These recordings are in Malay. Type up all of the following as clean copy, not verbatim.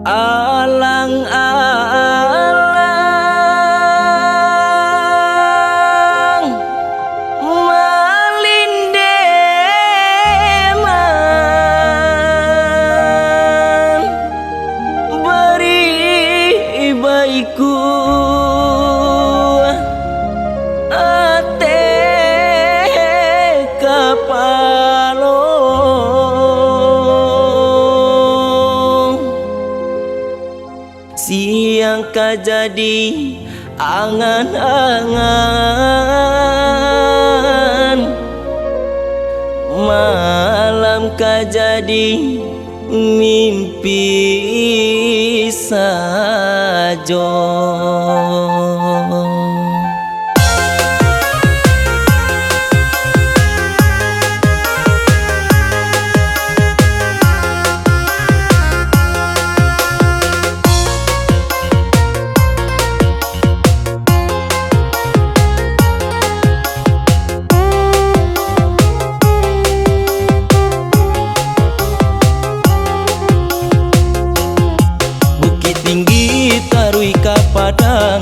alang-alang malindeman beri baiku ate kapalong siang ka jadi angan-angan malam ka jadi mimpi saja. Padang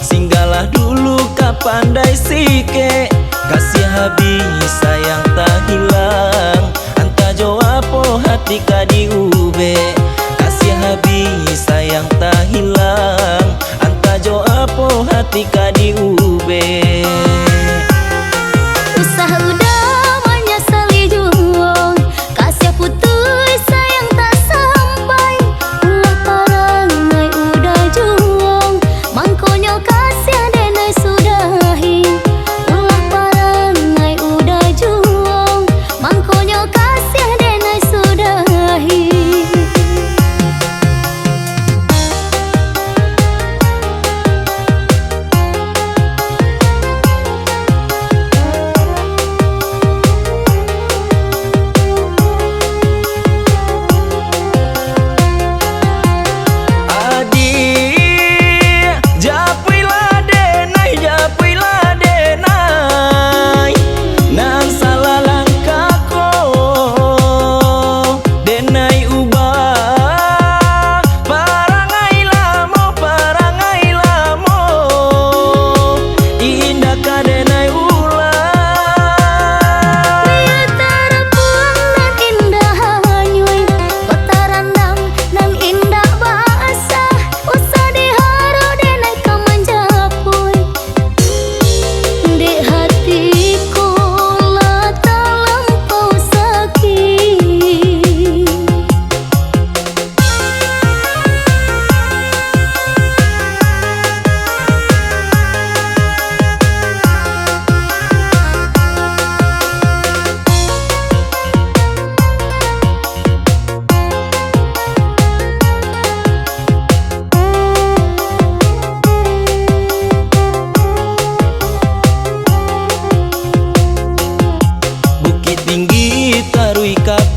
singgahlah dulu ka pandai sike kasih habis sayang tak hilang anta jawab hati ka diube kasih habis sayang tak hilang anta jawab hati ka diube usaha udah menyesali juang kasih putus sayang tak sampai ulah parangai udah juang mangkonyo kasih adenai sudahi ulah parangai udah juang mangkonyo kasih adenai sudahi.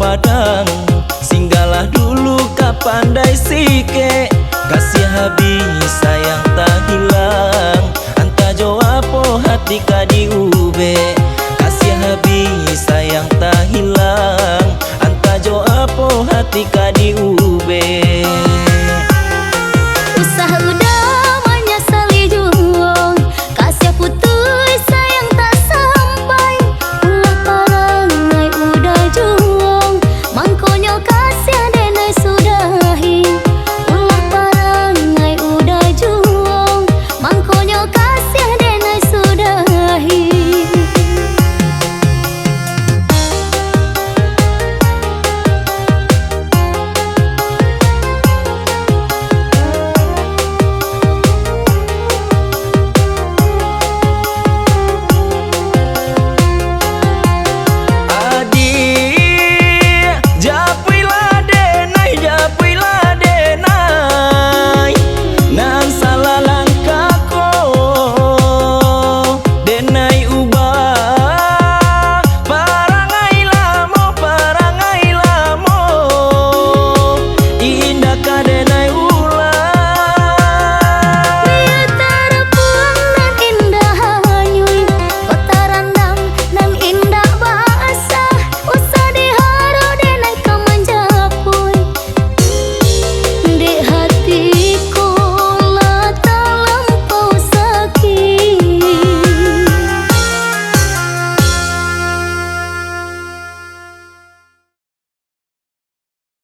Padang singgahlah dulu ka pandai sike kasih habis sayang tak hilang anta jawab hati ka diu